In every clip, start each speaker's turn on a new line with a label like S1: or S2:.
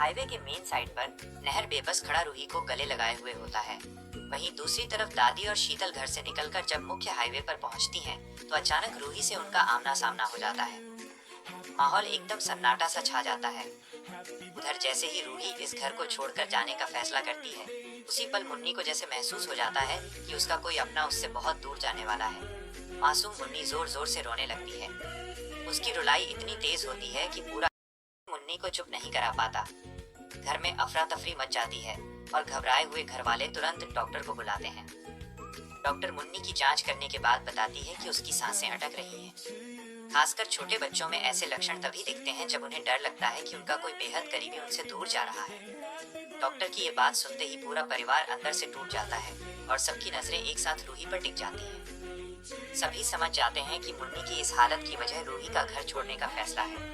S1: Highway के main side पर नहर बेबस खड़ा रूही को गले लगाए हुए होता है। वहीं दूसरी तरफ दादी और शीतल घर से निकलकर जब मुख्य हाईवे पर पहुंचती हैं, तो अचानक रूही से उनका आमना सामना हो जाता है। माहौल एकदम सन्नाटा सा छा जाता है। उधर जैसे ही रूही इस घर को छोड़कर जाने का फैसला करती है, उसी पल मुन्नी को जैसे महसूस हो जाता है कि उसका कोई अपना उससे बहुत दूर जाने वाला है। मासूम मुन्नी जोर जोर से रोने लगती है। उसकी रुलाई इतनी तेज होती है कि पूरा मुन्नी को चुप नहीं करा पाता। घर में अफरा तफरी मच जाती है और घबराए हुए घर वाले तुरंत डॉक्टर को बुलाते हैं। डॉक्टर मुन्नी की जांच करने के बाद बताती है कि उसकी सांसें अटक रही हैं। खासकर छोटे बच्चों में ऐसे लक्षण तभी दिखते हैं जब उन्हें डर लगता है कि उनका कोई बेहद करीबी उनसे दूर जा रहा है। डॉक्टर की ये बात सुनते ही पूरा परिवार अंदर से टूट जाता है और सबकी नजरें एक साथ रूही पर टिक जाती हैं। सभी समझ जाते हैं कि मुन्नी की इस हालत की वजह रूही का घर छोड़ने का फैसला है।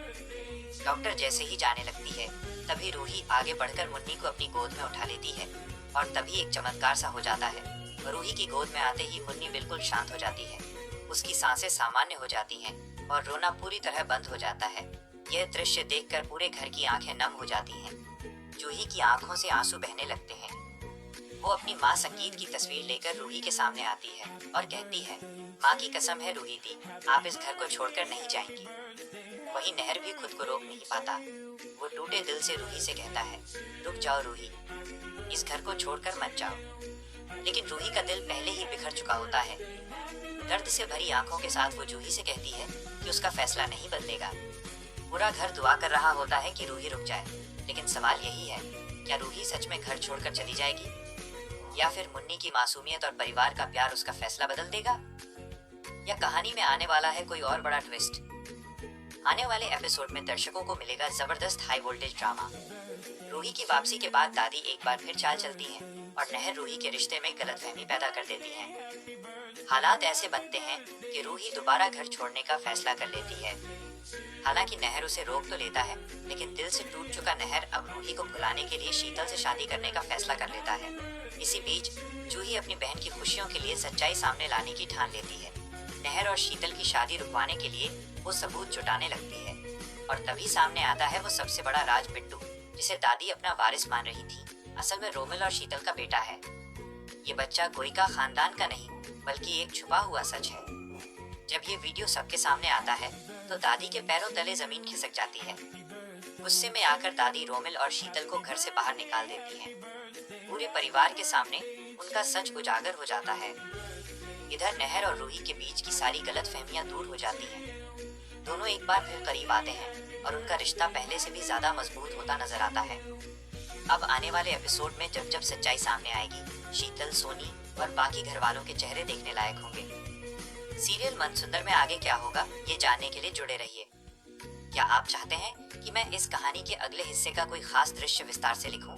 S1: डॉक्टर जैसे ही जाने लगती है, तभी रूही आगे बढ़कर मुन्नी को अपनी गोद में उठा लेती है और तभी एक चमत्कार सा हो जाता है। रूही की गोद में आते ही मुन्नी बिल्कुल शांत हो जाती है। उसकी सांसें सामान्य हो जाती हैं और रोना पूरी तरह बंद हो जाता है। यह दृश्य देखकर पूरे घर की आंखें नम हो जाती हैं। जूही की आंखों से आंसू बहने लगते हैं। वो अपनी माँ संगीत की तस्वीर लेकर रूही के सामने आती है और कहती है, माँ की कसम है रूही दी, आप इस घर को छोड़कर नहीं जाएंगी। वही नहर भी खुद को रोक नहीं पाता। वो टूटे दिल से रूही से कहता है, रुक जाओ रूही, इस घर को छोड़कर मत जाओ। लेकिन रूही का दिल पहले ही बिखर चुका होता है। दर्द से भरी आंखों के साथ वो जूही से कहती है कि उसका फैसला नहीं बदलेगा। पूरा घर दुआ कर रहा होता है कि रूही रुक जाए, लेकिन सवाल यही है, क्या रूही सच में घर छोड़कर चली जाएगी या फिर मुन्नी की मासूमियत और परिवार का प्यार उसका फैसला बदल देगा? या कहानी में आने वाला है कोई और बड़ा ट्विस्ट? आने वाले एपिसोड में दर्शकों को मिलेगा जबरदस्त हाई वोल्टेज ड्रामा। रूही की वापसी के बाद दादी एक बार फिर चाल चलती हैं और नहर रूही के रिश्ते में गलतफहमी पैदा कर देती हैं। हालात ऐसे बनते हैं कि रूही दोबारा घर छोड़ने का फैसला कर लेती है। हालांकि नहर उसे रोक तो लेता है, लेकिन दिल से टूट चुका नहर अब रूही को भुलाने के लिए शीतल से शादी करने का फैसला कर लेता है। इसी बीच जूही अपनी बहन की खुशियों के लिए सच्चाई सामने लाने की ठान लेती है। नहर और शीतल की शादी रुकवाने के लिए वो सबूत जुटाने लगती है और तभी सामने आता है वो सबसे बड़ा राज बिट्टू, जिसे दादी अपना वारिस मान रही थी। असल में रोमिल और शीतल का बेटा है। ये बच्चा गोइका खानदान का नहीं, बल्कि एक छुपा हुआ सच है। जब ये वीडियो सबके सामने आता है तो दादी के पैरों तले जमीन खिसक जाती है। गुस्से में आकर दादी रोमिल और शीतल को घर से बाहर निकाल देती है। पूरे परिवार के सामने उनका सच उजागर हो जाता है। इधर नहर और रूही के बीच की सारी गलतफहमियां दूर हो जाती हैं। दोनों एक बार फिर करीब आते हैं और उनका रिश्ता पहले से भी ज्यादा मजबूत होता नजर आता है। अब आने वाले एपिसोड में जब जब सच्चाई सामने आएगी, शीतल, सोनी और बाकी घर वालों के चेहरे देखने लायक होंगे। सीरियल मनसुंदर में आगे क्या होगा, ये जानने के लिए जुड़े रहिए। क्या आप चाहते हैं कि मैं इस कहानी के अगले हिस्से का कोई खास दृश्य विस्तार से लिखूं?